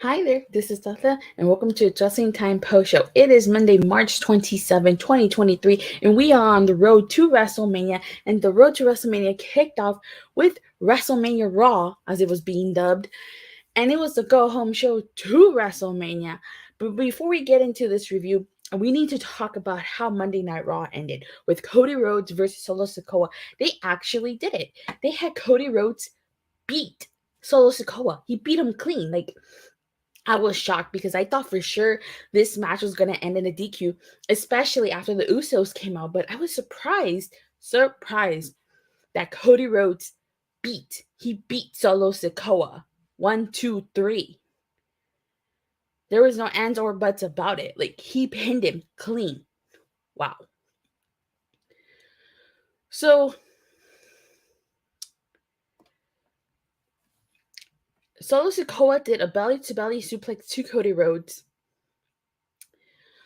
Hi there, this is Datila, and welcome to Adjusting Time Post Show. It is Monday, March 27, 2023, and we are on the road to WrestleMania. And the road to WrestleMania kicked off with WrestleMania Raw, as it was being dubbed, and it was the go home show to WrestleMania. But before we get into this review, we need to talk about how Monday Night Raw ended with Cody Rhodes versus Solo Sikoa. They actually did it. They had Cody Rhodes beat Solo Sikoa. He beat him clean. I was shocked because I thought for sure this match was going to end in a DQ, especially after the Usos came out. But I was surprised that Cody Rhodes he beat Solo Sikoa. 1, 2, 3. There was no ands or buts about it. He pinned him clean. Wow. So, Solo Sikoa did a belly-to-belly suplex to Cody Rhodes.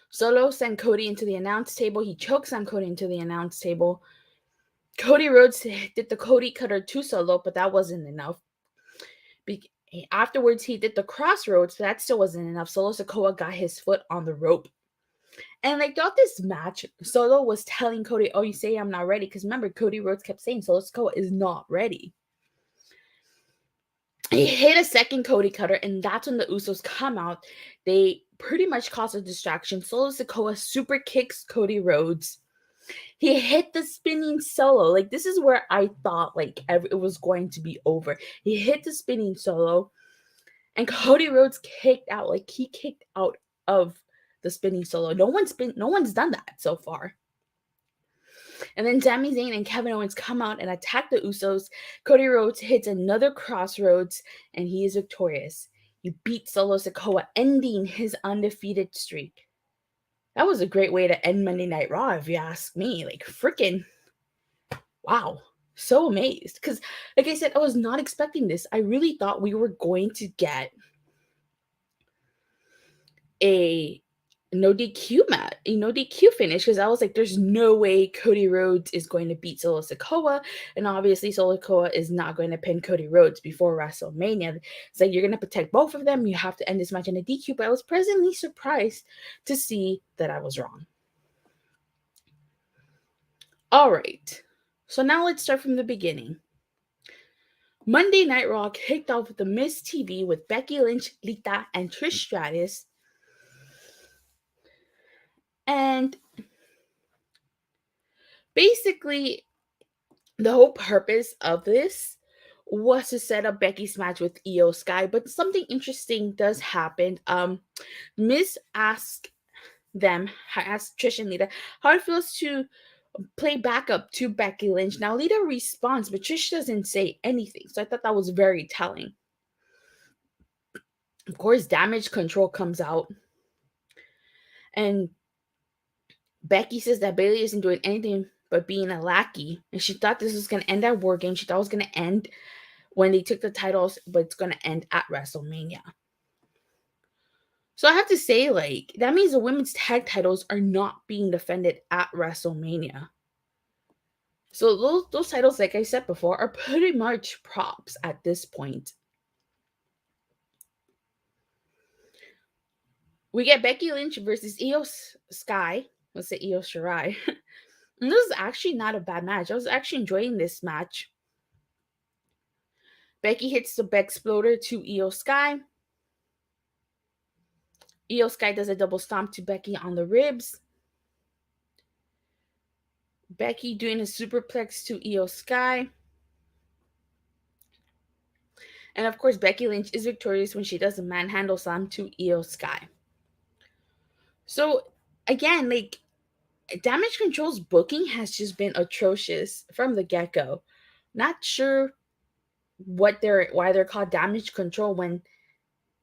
Solo sent Cody into the announce table. He chokeslammed Cody into the announce table. Cody Rhodes did the Cody Cutter to Solo, but that wasn't enough. Afterwards, he did the Crossroads, but that still wasn't enough. Solo Sikoa got his foot on the rope. And throughout this match, Solo was telling Cody, "Oh, you say I'm not ready." Because remember, Cody Rhodes kept saying Solo Sikoa is not ready. He hit a second Cody Cutter, and that's when the Usos come out. They pretty much cause a distraction. Solo Sikoa super kicks Cody Rhodes. He hit the spinning solo. This is where I thought it was going to be over. He hit the spinning solo, and Cody Rhodes kicked out. He kicked out of the spinning solo. No one's done that so far. And then Sami Zayn and Kevin Owens come out and attack the Usos. Cody Rhodes hits another Crossroads, and he is victorious. He beat Solo Sikoa, ending his undefeated streak. That was a great way to end Monday Night Raw, if you ask me. Freaking, wow. So amazed. Because, like I said, I was not expecting this. I really thought we were going to get a no DQ match, a no DQ finish, because I was like, there's no way Cody Rhodes is going to beat Solo Sikoa, and obviously Solo Sikoa is not going to pin Cody Rhodes before WrestleMania. It's like, you're going to protect both of them, you have to end this match in a DQ, but I was pleasantly surprised to see that I was wrong. Alright, so now let's start from the beginning. Monday Night Raw kicked off with the Miz TV with Becky Lynch, Lita, and Trish Stratus. And basically, the whole purpose of this was to set up Becky's match with Iyo Sky, but something interesting does happen. Miz asked Trish and Lita how it feels to play backup to Becky Lynch. Now Lita responds, but Trish doesn't say anything, so I thought that was very telling. Of course, Damage Control comes out, and Becky says that Bayley isn't doing anything but being a lackey, and she thought this was going to end at War Games. She thought it was going to end when they took the titles, but it's going to end at WrestleMania. So I have to say, that means the women's tag titles are not being defended at WrestleMania. So those titles, like I said before, are pretty much props at this point. We get Becky Lynch versus Iyo Sky. Let's say Iyo Shirai. And this is actually not a bad match. I was actually enjoying this match. Becky hits the Bexploder to Iyo Sky. Iyo Sky does a double stomp to Becky on the ribs. Becky doing a superplex to Iyo Sky. And of course, Becky Lynch is victorious when she does a manhandle slam to Iyo Sky. So, again, Damage Control's booking has just been atrocious from the get-go. Not sure why they're called Damage Control when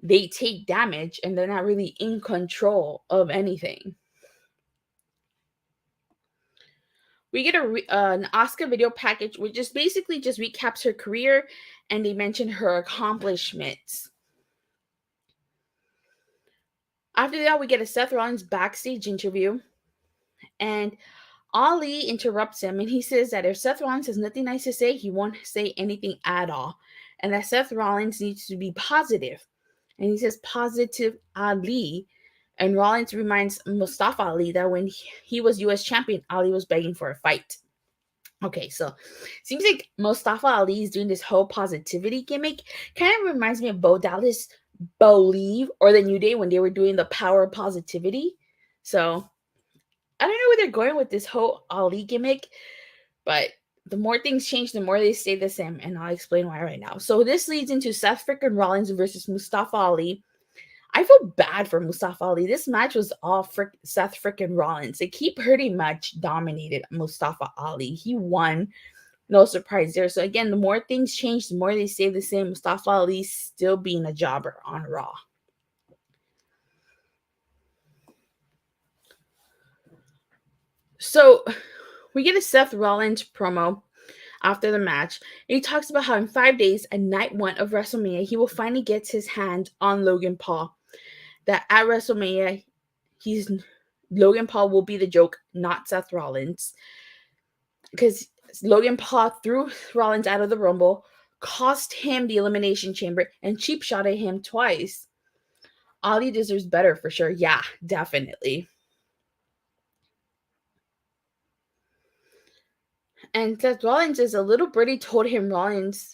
they take damage and they're not really in control of anything. We get an Asuka video package, which just basically just recaps her career, and they mention her accomplishments. After that, we get a Seth Rollins backstage interview, and Ali interrupts him, and he says that if Seth Rollins has nothing nice to say, he won't say anything at all, and that Seth Rollins needs to be positive. And he says positive Ali. And Rollins reminds Mustafa Ali that when he was US champion, Ali was begging for a fight. Okay, so seems like Mustafa Ali is doing this whole positivity gimmick. Kind of reminds me of Bo Dallas Believe or the New Day when they were doing the power of positivity. So I don't know where they're going with this whole Ali gimmick, but the more things change, the more they stay the same, and I'll explain why right now. So this leads into Seth freaking Rollins versus Mustafa Ali. I feel bad for Mustafa Ali. This match was all Seth freaking Rollins. Like, he pretty much dominated Mustafa Ali. He won. No surprise there. So again, the more things change, the more they stay the same. Mustafa Ali still being a jobber on Raw. So we get a Seth Rollins promo after the match. He talks about how in 5 days, at night 1 of WrestleMania, he will finally get his hand on Logan Paul. That at WrestleMania, Logan Paul will be the joke, not Seth Rollins. Because Logan Paul threw Rollins out of the Rumble, cost him the Elimination Chamber, and cheap shot at him twice. Ali deserves better for sure. Yeah, definitely. And Seth Rollins says a little birdie told him that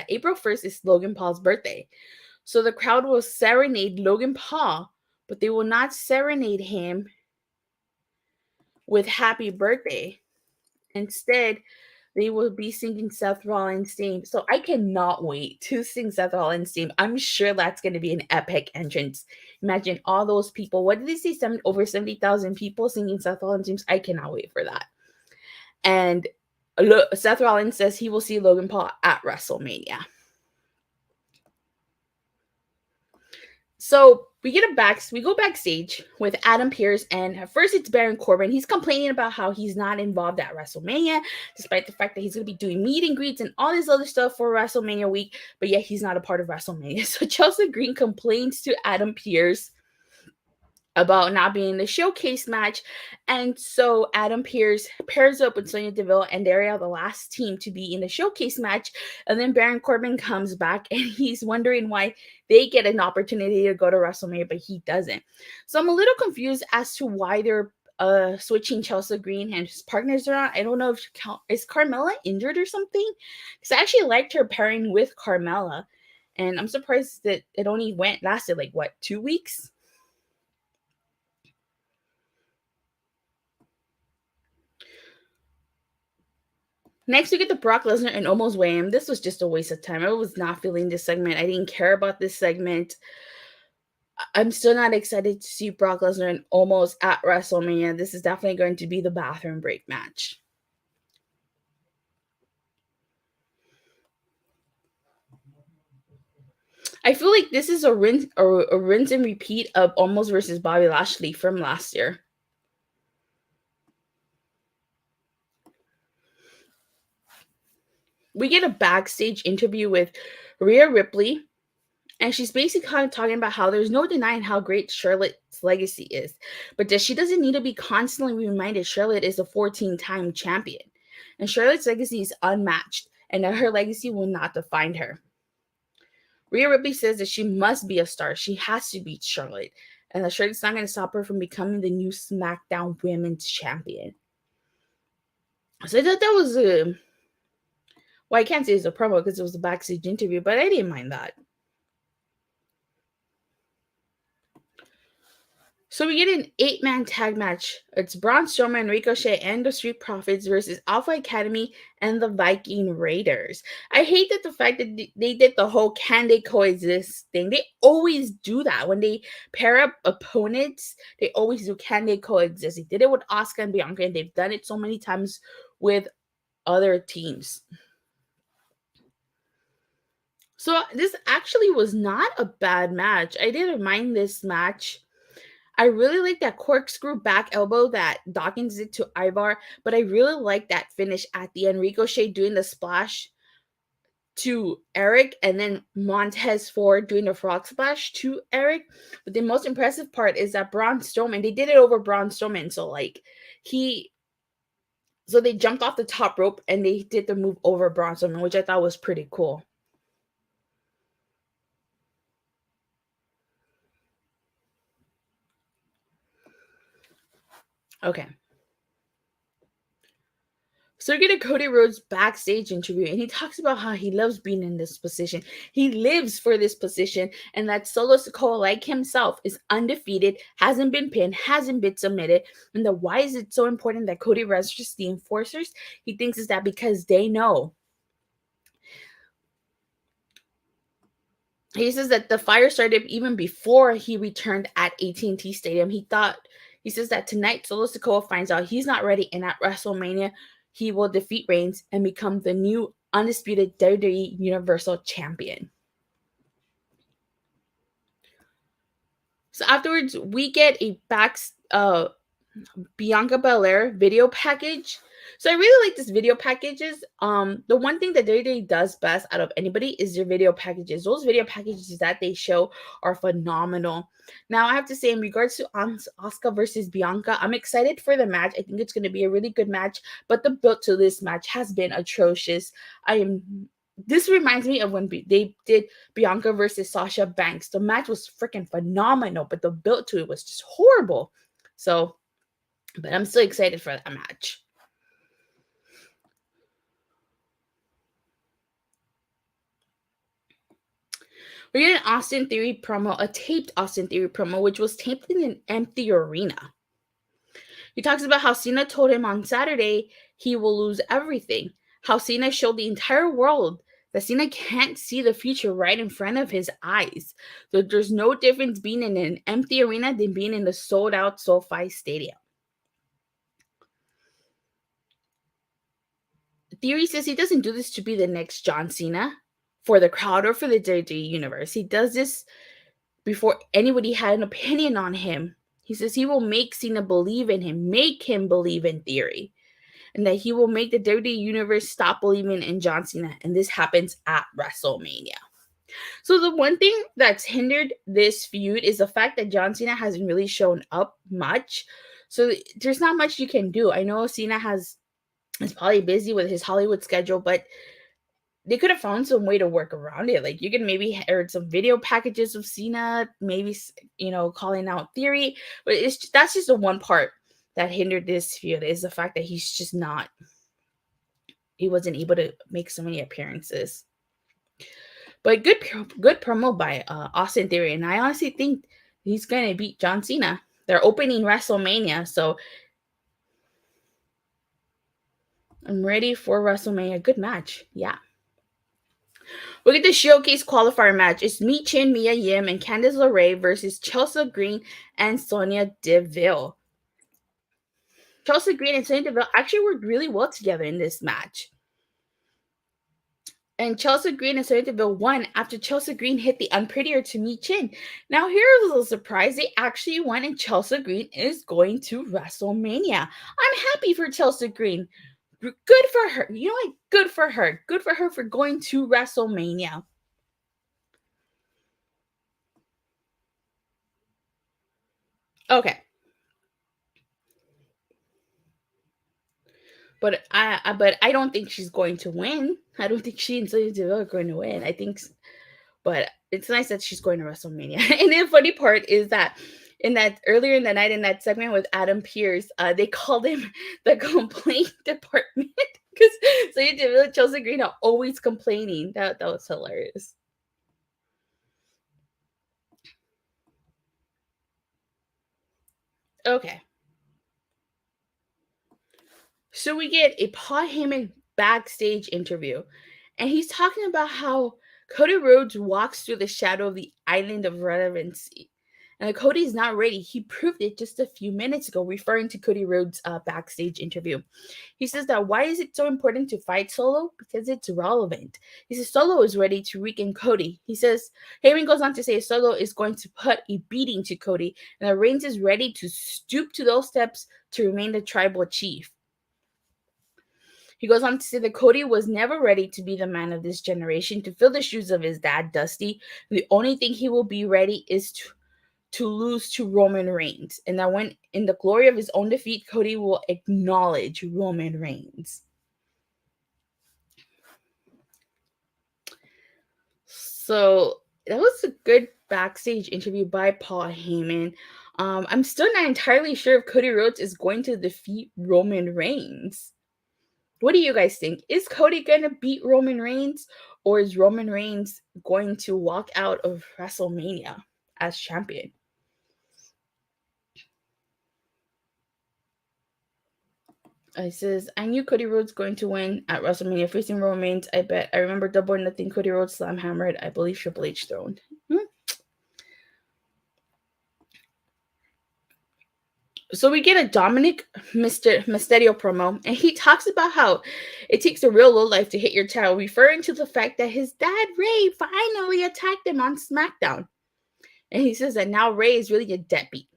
April 1st is Logan Paul's birthday. So the crowd will serenade Logan Paul, but they will not serenade him with happy birthday. Instead, they will be singing Seth Rollins' theme. So I cannot wait to sing Seth Rollins' theme. I'm sure that's going to be an epic entrance. Imagine all those people. What did they say? Over 70,000 people singing Seth Rollins' themes. I cannot wait for that. And Seth Rollins says he will see Logan Paul at WrestleMania. So we go backstage with Adam Pearce, and at first it's Baron Corbin. He's complaining about how he's not involved at WrestleMania, despite the fact that he's going to be doing meet and greets and all this other stuff for WrestleMania week, but yet he's not a part of WrestleMania. So Chelsea Green complains to Adam Pearce about not being in the showcase match. And so Adam Pearce pairs up with Sonya Deville, and they're the last team to be in the showcase match. And then Baron Corbin comes back, and he's wondering why they get an opportunity to go to WrestleMania, but he doesn't. So I'm a little confused as to why they're switching Chelsea Green and his partners around. I don't know if is Carmella injured or something, because I actually liked her pairing with Carmella, and I'm surprised that it only lasted like 2 weeks. Next, we get the Brock Lesnar and Omos weigh-in. This was just a waste of time. I was not feeling this segment. I didn't care about this segment. I'm still not excited to see Brock Lesnar and Omos at WrestleMania. This is definitely going to be the bathroom break match. I feel like this is a rinse and repeat of Omos versus Bobby Lashley from last year. We get a backstage interview with Rhea Ripley, and she's basically kind of talking about how there's no denying how great Charlotte's legacy is, but that she doesn't need to be constantly reminded Charlotte is a 14-time champion. And Charlotte's legacy is unmatched, and that her legacy will not define her. Rhea Ripley says that she must be a star. She has to beat Charlotte, and that Charlotte's not going to stop her from becoming the new SmackDown Women's Champion. So I thought that was well, I can't say it's a promo because it was a backstage interview, but I didn't mind that. So we get an 8-man tag match. It's Braun Strowman, Ricochet, and the Street Profits versus Alpha Academy and the Viking Raiders. I hate that the fact that they did the whole can they coexist thing. They always do that. When they pair up opponents, they always do can they coexist. They did it with Asuka and Bianca, and they've done it so many times with other teams. So this actually was not a bad match. I didn't mind this match. I really like that corkscrew back elbow that Dawkins did to Ivar, but I really like that finish at the end. Ricochet doing the splash to Eric, and then Montez Ford doing the frog splash to Eric. But the most impressive part is that Braun Strowman, they did it over Braun Strowman. So they jumped off the top rope and they did the move over Braun Strowman, which I thought was pretty cool. Okay. So we get a Cody Rhodes backstage interview, and he talks about how he loves being in this position. He lives for this position, and that Solo Sikoa, like himself, is undefeated, hasn't been pinned, hasn't been submitted. And the why is it so important that Cody registers the enforcers? He thinks is that because they know. He says that the fire started even before he returned at AT&T Stadium. He says that tonight Solo Sikoa finds out he's not ready, and at WrestleMania he will defeat Reigns and become the new undisputed WWE Universal Champion. So afterwards, we get a Bianca Belair video package. So I really like this video packages. The one thing that WWE does best out of anybody is their video packages. Those video packages that they show are phenomenal. Now I have to say, in regards to Asuka versus Bianca, I'm excited for the match. I think it's going to be a really good match, but the build to this match has been atrocious. This reminds me of when they did Bianca versus Sasha Banks. The match was freaking phenomenal, but the build to it was just horrible. So, but I'm still excited for that match. We get an Austin Theory promo, a taped Austin Theory promo, which was taped in an empty arena. He talks about how Cena told him on Saturday he will lose everything. How Cena showed the entire world that Cena can't see the future right in front of his eyes. So there's no difference being in an empty arena than being in the sold-out SoFi Stadium. Theory says he doesn't do this to be the next John Cena for the crowd or for the WWE universe. He does this before anybody had an opinion on him. He says he will make Cena believe in him, make him believe in Theory, and that he will make the WWE universe stop believing in John Cena. And this happens at WrestleMania. So the one thing that's hindered this feud is the fact that John Cena hasn't really shown up much. So there's not much you can do. I know Cena is probably busy with his Hollywood schedule, but they could have found some way to work around it. Like you can maybe add some video packages of Cena, maybe calling out Theory, but that's just the one part that hindered this feud is the fact that he wasn't able to make so many appearances. But good promo by Austin Theory, and I honestly think he's gonna beat John Cena. They're opening WrestleMania, so I'm ready for WrestleMania. Good match, yeah. We get the Showcase Qualifier match. It's Michin, Mia Yim, and Candice LeRae versus Chelsea Green and Sonya Deville. Chelsea Green and Sonya Deville actually worked really well together in this match. And Chelsea Green and Sonya Deville won after Chelsea Green hit the unprettier to Michin. Now, here's a little surprise. They actually won, and Chelsea Green is going to WrestleMania. I'm happy for Chelsea Green. Good for her. You know what? Good for her. Good for her for going to WrestleMania. Okay. But I don't think she's going to win. I don't think she and Sonya Deville are going to win. But it's nice that she's going to WrestleMania. And the funny part is that earlier in the night in that segment with Adam Pearce, they called him the complaint department because Sonya Deville and Chelsea Green are always complaining. That was hilarious. Okay. So we get a Paul Heyman backstage interview, and he's talking about how Cody Rhodes walks through the shadow of the island of relevancy. And Cody's not ready. He proved it just a few minutes ago, referring to Cody Rhodes' backstage interview. He says that why is it so important to fight Solo? Because it's relevant. He says Solo is ready to weaken Cody. He says, Heyman goes on to say Solo is going to put a beating to Cody, and that Reigns is ready to stoop to those steps to remain the tribal chief. He goes on to say that Cody was never ready to be the man of this generation, to fill the shoes of his dad, Dusty. The only thing he will be ready is to lose to Roman Reigns. And that when in the glory of his own defeat, Cody will acknowledge Roman Reigns. So that was a good backstage interview by Paul Heyman. I'm still not entirely sure if Cody Rhodes is going to defeat Roman Reigns. What do you guys think? Is Cody going to beat Roman Reigns, or is Roman Reigns going to walk out of WrestleMania as champion? It says, I knew Cody Rhodes going to win at WrestleMania facing Roman Reigns. I bet. I remember Double or Nothing. Cody Rhodes slam hammered. I believe Triple H thrown. So we get a Dominik Mysterio promo, and he talks about how it takes a real low life to hit your title, referring to the fact that his dad, Ray, finally attacked him on SmackDown. And he says that now Ray is really a deadbeat.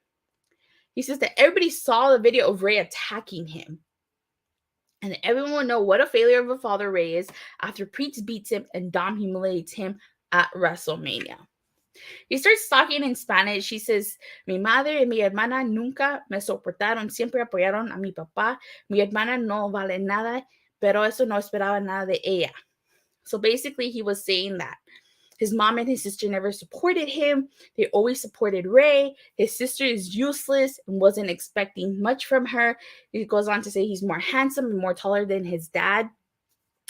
He says that everybody saw the video of Ray attacking him. And everyone will know what a failure of a father Ray is after Priest beats him and Dom humiliates him at WrestleMania. He starts talking in Spanish. He says, mi madre y mi hermana nunca me soportaron, siempre apoyaron a mi papá. Mi hermana no vale nada, pero eso no esperaba nada de ella. So basically, he was saying that his mom and his sister never supported him. They always supported Ray. His sister is useless and wasn't expecting much from her. He goes on to say he's more handsome and more taller than his dad,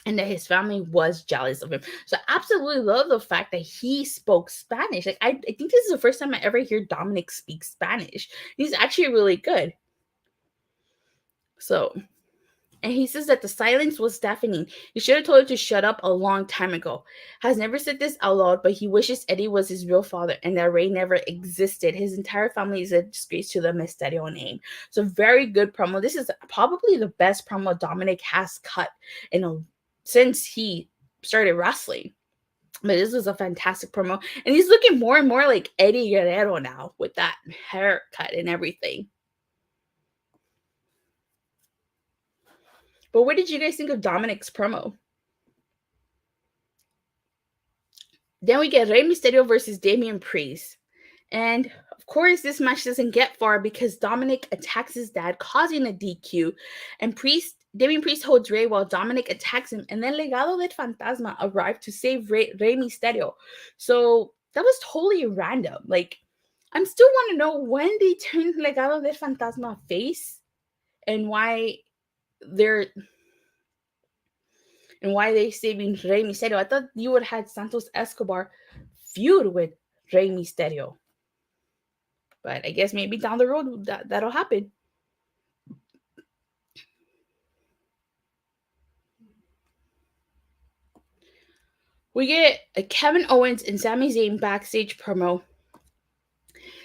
and that his family was jealous of him. So I absolutely love the fact that he spoke Spanish. Like I think this is the first time I ever hear Dominik speak Spanish. He's actually really good. So, and he says that the silence was deafening. He should have told her to shut up a long time ago. Has never said this out loud, but he wishes Eddie was his real father and that Ray never existed. His entire family is a disgrace to the Mysterio name. So very good promo. This is probably the best promo Dominik has cut since he started wrestling. But this was a fantastic promo. And he's looking more and more like Eddie Guerrero now with that haircut and everything. But what did you guys think of Dominik's promo? Then we get Rey Mysterio versus Damian Priest. And of course, this match doesn't get far because Dominik attacks his dad, causing a DQ. And Damian Priest holds Rey while Dominik attacks him. And then Legado del Fantasma arrived to save Rey Mysterio. So that was totally random. Like, I still want to know when they turned Legado del Fantasma face and why they saving Rey Mysterio. I thought you would have had Santos Escobar feud with Rey Mysterio. But I guess maybe down the road that'll happen. We get a Kevin Owens and Sami Zayn backstage promo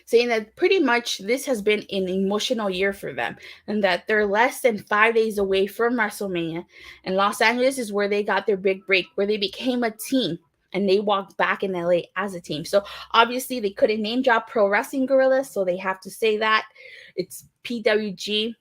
saying that pretty much this has been an emotional year for them and that they're less than 5 days away from WrestleMania. And Los Angeles is where they got their big break, where they became a team and they walked back in LA as a team. So obviously they couldn't name drop Pro Wrestling Guerrilla, so they have to say that. It's PWG.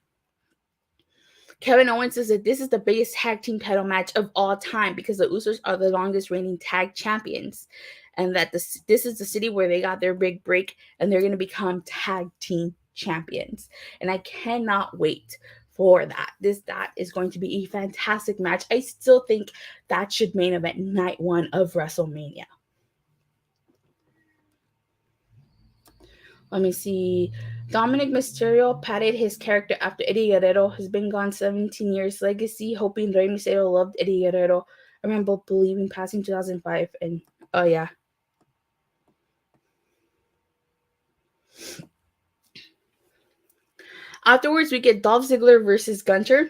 Kevin Owens says that this is the biggest tag team title match of all time because the Usos are the longest reigning tag champions. And that this is the city where they got their big break and they're going to become tag team champions. And I cannot wait for that. That is going to be a fantastic match. I still think that should main event night 1 of WrestleMania. Let me see. Dominik Mysterio padded his character after Eddie Guerrero has been gone 17 years. Legacy, hoping Rey Mysterio loved Eddie Guerrero. I remember believing passing 2005 and oh yeah. Afterwards, we get Dolph Ziggler versus Gunter.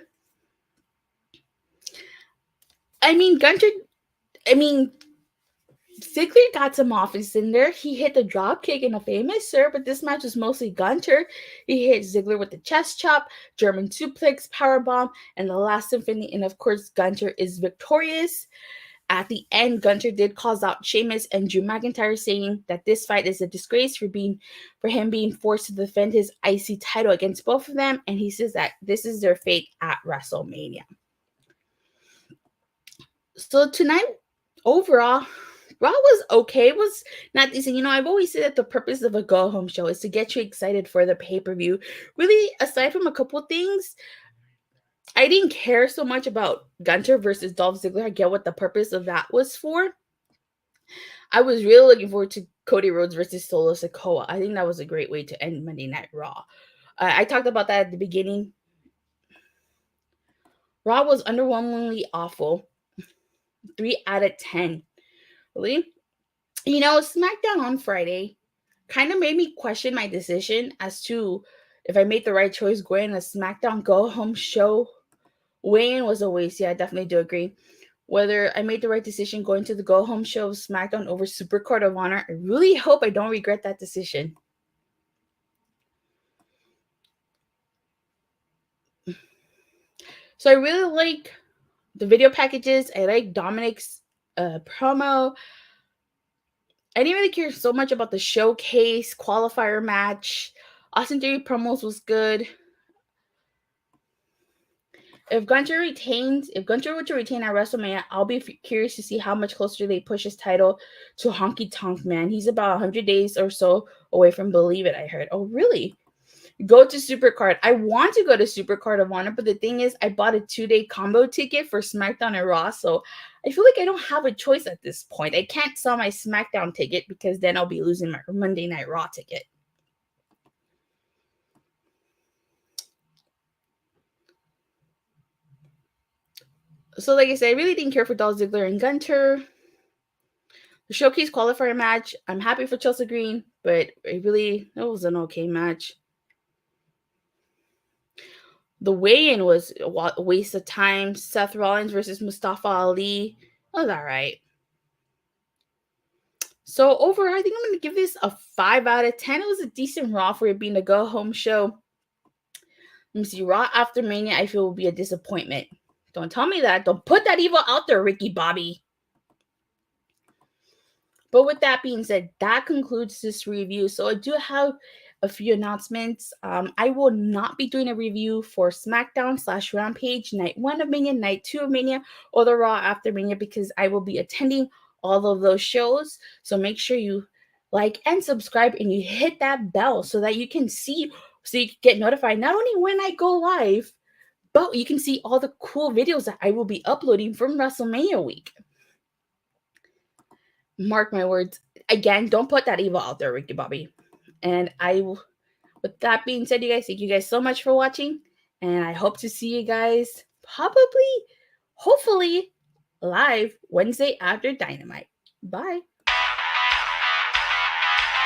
Ziggler got some offense in there. He hit the drop kick and a famous sir, but this match was mostly Gunter. He hit Ziggler with the chest chop, German suplex, powerbomb, and the last symphony. And of course, Gunter is victorious. At the end, Gunter did calls out Sheamus and Drew McIntyre, saying that this fight is a disgrace for him being forced to defend his IC title against both of them. And he says that this is their fate at WrestleMania. So tonight, overall, Raw was okay. It was not decent. I've always said that the purpose of a go-home show is to get you excited for the pay-per-view. Really, aside from a couple things, I didn't care so much about Gunter versus Dolph Ziggler. I get what the purpose of that was for. I was really looking forward to Cody Rhodes versus Solo Sikoa. I think that was a great way to end Monday Night Raw. I talked about that at the beginning. Raw was underwhelmingly awful. 3 out of 10. Really? You know, SmackDown on Friday kind of made me question my decision as to if I made the right choice going a SmackDown Go Home show. Weigh-in was a waste. Yeah, I definitely do agree. Whether I made the right decision going to the Go Home show of SmackDown over Supercard of Honor, I really hope I don't regret that decision. So I really like the video packages. I like Dominik's promo. I didn't really care so much about the showcase qualifier match. Austin Theory promos was good. If Gunter were to retain at WrestleMania, I'll be curious to see how much closer they push his title to Honky Tonk Man. He's about 100 days or so away from Believe It, I heard. Oh, really? Go to Supercard. I want to go to Supercard of Honor, but the thing is, I bought a 2-day combo ticket for SmackDown and Raw, so I feel like I don't have a choice at this point. I can't sell my SmackDown ticket because then I'll be losing my Monday Night Raw ticket. So, like I said, I really didn't care for Dolph Ziggler and Gunter. The showcase qualifier match, I'm happy for Chelsea Green, but it was an okay match. The weigh-in was a waste of time. Seth Rollins versus Mustafa Ali was all right. So overall, I think I'm going to give this a 5 out of 10. It was a decent Raw for it being a go-home show. Let me see. Raw after Mania, I feel will be a disappointment. Don't tell me that. Don't put that evil out there, Ricky Bobby. But with that being said, that concludes this review. So I do have a few announcements. I will not be doing a review for SmackDown / Rampage, Night 1 of Mania, Night 2 of Mania, or the Raw after Mania because I will be attending all of those shows. So make sure you like and subscribe and you hit that bell so that you can see, so you can get notified not only when I go live, but you can see all the cool videos that I will be uploading from WrestleMania week. Mark my words. Again, don't put that evil out there, Ricky Bobby. And with that being said, you guys, thank you guys so much for watching. And I hope to see you guys hopefully, live Wednesday after Dynamite. Bye.